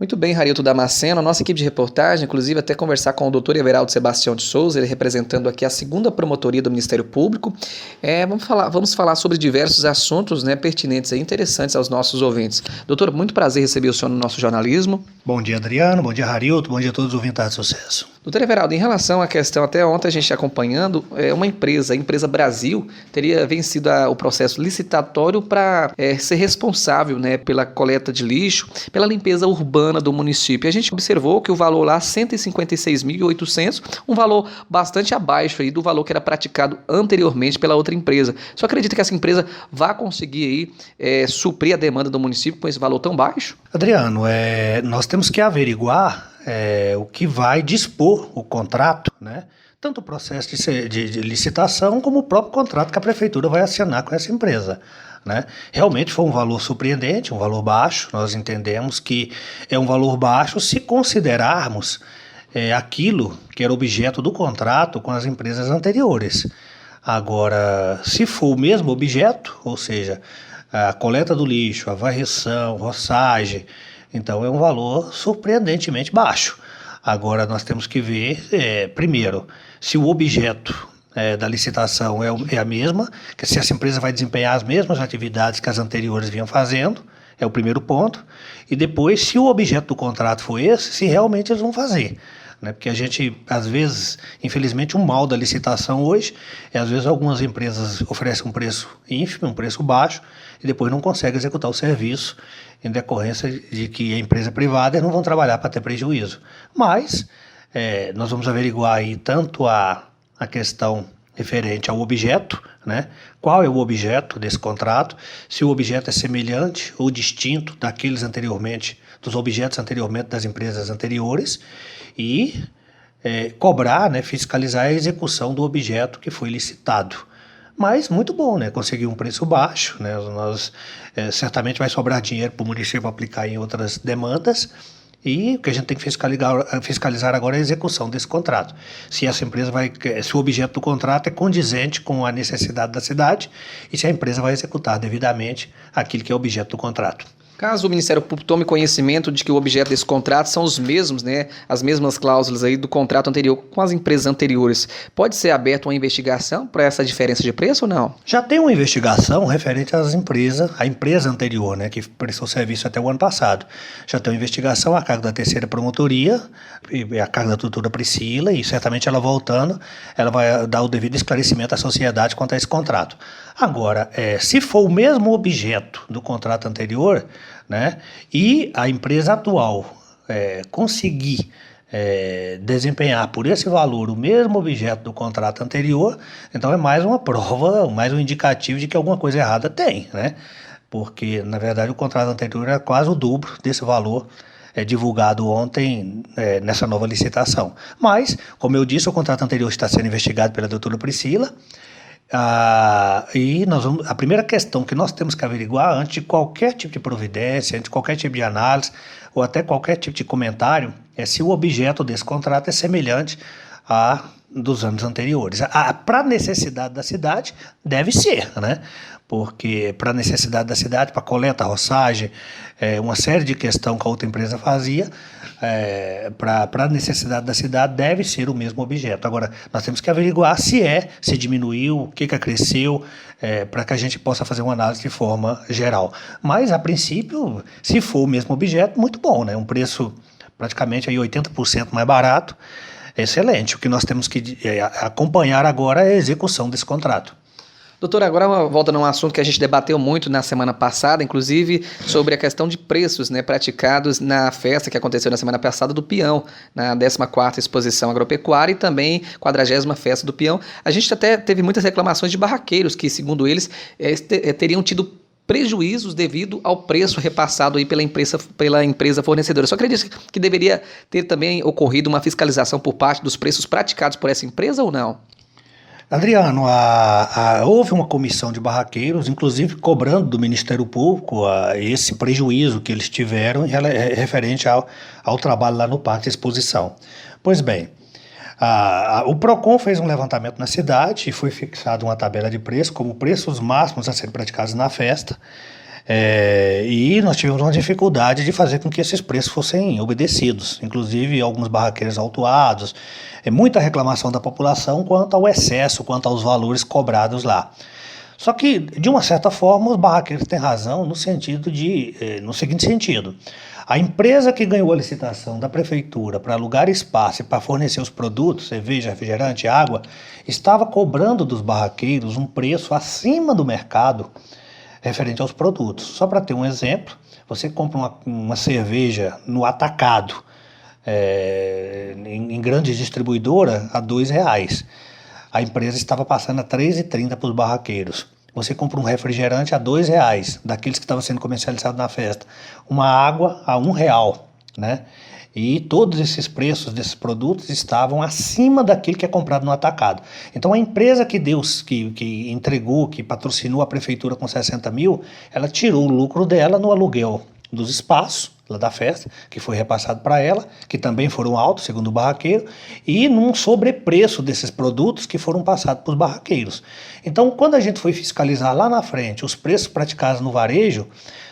Muito bem, Harilton Damasceno, a nossa equipe de reportagem, inclusive até conversar com o doutor Everaldo Sebastião de Souza, ele representando aqui a segunda promotoria do Ministério Público. Vamos falar sobre diversos assuntos, né, pertinentes e interessantes aos nossos ouvintes. Doutor, muito prazer receber o senhor no nosso jornalismo. Bom dia, Adriano, bom dia, Harilton, bom dia a todos os ouvintes de Sucesso. Doutor Everaldo, em relação à questão, até ontem a gente acompanhando, uma empresa, a Empresa Brasil, teria vencido o processo licitatório para ser responsável, né, pela coleta de lixo, pela limpeza urbana do município. A gente observou que o valor lá, R$ 156.800, um valor bastante abaixo aí do valor que era praticado anteriormente pela outra empresa. Só acredita que essa empresa vai conseguir aí, suprir a demanda do município com esse valor tão baixo? Adriano, nós temos que averiguar o que vai dispor o contrato, né? Tanto o processo de licitação como o próprio contrato que a prefeitura vai assinar com essa empresa, né? Realmente foi um valor surpreendente, um valor baixo. Nós entendemos que é um valor baixo se considerarmos aquilo que era objeto do contrato com as empresas anteriores. Agora, se for o mesmo objeto, ou seja, a coleta do lixo, a varrição, roçagem, então é um valor surpreendentemente baixo. Agora nós temos que ver, primeiro, se o objeto da licitação é a mesma, que se essa empresa vai desempenhar as mesmas atividades que as anteriores vinham fazendo, é o primeiro ponto. E depois, se o objeto do contrato for esse, se realmente eles vão fazer. Porque a gente, às vezes, infelizmente, o mal da licitação hoje às vezes, algumas empresas oferecem um preço ínfimo, um preço baixo, e depois não conseguem executar o serviço em decorrência de que a empresa privada não vão trabalhar para ter prejuízo. Mas nós vamos averiguar aí tanto a questão referente ao objeto, né? Qual é o objeto desse contrato, se o objeto é semelhante ou distinto dos objetos anteriormente das empresas anteriores, e cobrar, né, fiscalizar a execução do objeto que foi licitado. Mas muito bom, né? Conseguir um preço baixo, né? Certamente vai sobrar dinheiro para o município aplicar em outras demandas, e o que a gente tem que fiscalizar agora é a execução desse contrato. Se o objeto do contrato é condizente com a necessidade da cidade e se a empresa vai executar devidamente aquilo que é objeto do contrato. Caso o Ministério Público tome conhecimento de que o objeto desse contrato são os mesmos, né, as mesmas cláusulas aí do contrato anterior com as empresas anteriores, pode ser aberta uma investigação para essa diferença de preço ou não? Já tem uma investigação referente à empresa anterior, né, que prestou serviço até o ano passado. Já tem uma investigação a cargo da terceira promotoria, a cargo da doutora Priscila, e certamente ela voltando, ela vai dar o devido esclarecimento à sociedade quanto a esse contrato. Agora, se for o mesmo objeto do contrato anterior, né, e a empresa atual conseguir desempenhar por esse valor o mesmo objeto do contrato anterior, então é mais uma prova, mais um indicativo de que alguma coisa errada tem, né? Porque, na verdade, o contrato anterior era quase o dobro desse valor divulgado ontem nessa nova licitação. Mas, como eu disse, o contrato anterior está sendo investigado pela doutora Priscila. E a primeira questão que nós temos que averiguar antes de qualquer tipo de providência, antes de qualquer tipo de análise ou até qualquer tipo de comentário é se o objeto desse contrato é semelhante dos anos anteriores. Para a necessidade da cidade, deve ser, né? Porque para a necessidade da cidade, para coleta, roçagem, uma série de questões que a outra empresa fazia, para a necessidade da cidade deve ser o mesmo objeto. Agora, nós temos que averiguar se diminuiu, o que acresceu, para que a gente possa fazer uma análise de forma geral. Mas, a princípio, se for o mesmo objeto, muito bom, né? Um preço praticamente aí 80% mais barato, excelente. O que nós temos que acompanhar agora é a execução desse contrato. Doutor, agora volta num assunto que a gente debateu muito na semana passada, inclusive sobre a questão de preços, né, praticados na festa que aconteceu na semana passada do Peão, na 14ª Exposição Agropecuária e também 40ª Festa do Peão. A gente até teve muitas reclamações de barraqueiros que, segundo eles, teriam tido prejuízos devido ao preço repassado aí pela empresa fornecedora. Só acredito que deveria ter também ocorrido uma fiscalização por parte dos preços praticados por essa empresa ou não? Adriano, houve uma comissão de barraqueiros, inclusive cobrando do Ministério Público esse prejuízo que eles tiveram referente ao trabalho lá no Parque de Exposição. Pois bem, o PROCON fez um levantamento na cidade e foi fixada uma tabela de preços como preços máximos a serem praticados na festa. E nós tivemos uma dificuldade de fazer com que esses preços fossem obedecidos, inclusive alguns barraqueiros autuados, muita reclamação da população quanto ao excesso, quanto aos valores cobrados lá. Só que, de uma certa forma, os barraqueiros têm razão no seguinte sentido. A empresa que ganhou a licitação da prefeitura para alugar espaço e para fornecer os produtos, cerveja, refrigerante, água, estava cobrando dos barraqueiros um preço acima do mercado referente aos produtos. Só para ter um exemplo, você compra uma cerveja no atacado, em grande distribuidora, a R$2. A empresa estava passando a R$3,30 para os barraqueiros. Você compra um refrigerante a R$2, daqueles que estavam sendo comercializados na festa. Uma água a R$1, né? E todos esses preços desses produtos estavam acima daquilo que é comprado no atacado. Então a empresa que entregou, que patrocinou a prefeitura com 60 mil, ela tirou o lucro dela no aluguel dos espaços lá da festa, que foi repassado para ela, que também foram altos, segundo o barraqueiro, e num sobrepreço desses produtos que foram passados para os barraqueiros. Então, quando a gente foi fiscalizar lá na frente os preços praticados no varejo,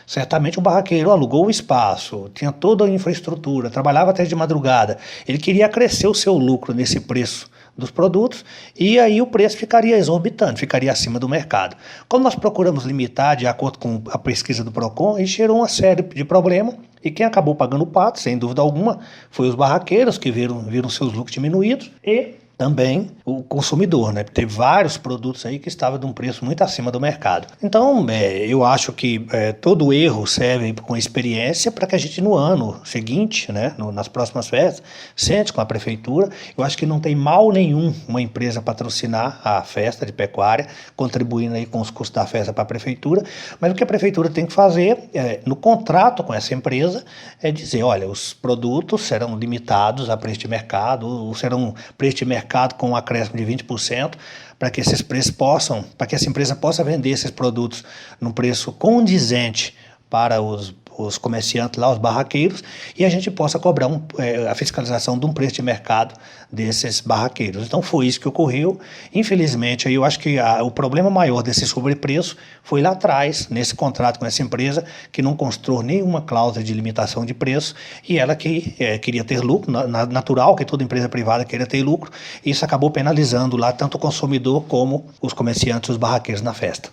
certamente o barraqueiro alugou o espaço, tinha toda a infraestrutura, trabalhava até de madrugada, ele queria crescer o seu lucro nesse preço dos produtos, e aí o preço ficaria exorbitante, ficaria acima do mercado. Como nós procuramos limitar, de acordo com a pesquisa do PROCON, isso gerou uma série de problemas, e quem acabou pagando o pato, sem dúvida alguma, foi os barraqueiros, que viram seus lucros diminuídos, e também o consumidor, né? Teve vários produtos aí que estavam de um preço muito acima do mercado. Então, eu acho que todo erro serve com experiência para que a gente no ano seguinte, né, nas próximas festas, sente com a prefeitura. Eu acho que não tem mal nenhum uma empresa patrocinar a festa de pecuária, contribuindo aí com os custos da festa para a prefeitura, mas o que a prefeitura tem que fazer no contrato com essa empresa é dizer, olha, os produtos serão limitados a preço de mercado, ou serão preço de mercado com um acréscimo de 20%, para que esses preços para que essa empresa possa vender esses produtos num preço condizente para os comerciantes lá, os barraqueiros, e a gente possa cobrar a fiscalização de um preço de mercado desses barraqueiros. Então foi isso que ocorreu. Infelizmente, aí eu acho que o problema maior desse sobrepreço foi lá atrás, nesse contrato com essa empresa, que não constou nenhuma cláusula de limitação de preço, e ela que queria ter lucro, natural que toda empresa privada queira ter lucro, e isso acabou penalizando lá tanto o consumidor como os comerciantes, os barraqueiros na festa.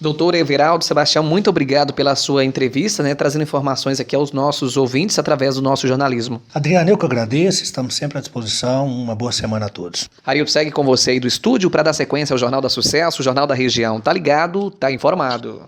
Doutor Everaldo Sebastião, muito obrigado pela sua entrevista, né, trazendo informações aqui aos nossos ouvintes através do nosso jornalismo. Adriano, eu que agradeço, estamos sempre à disposição, uma boa semana a todos. Arilton segue com você aí do estúdio para dar sequência ao Jornal da Sucesso, o Jornal da Região. Tá ligado, tá informado.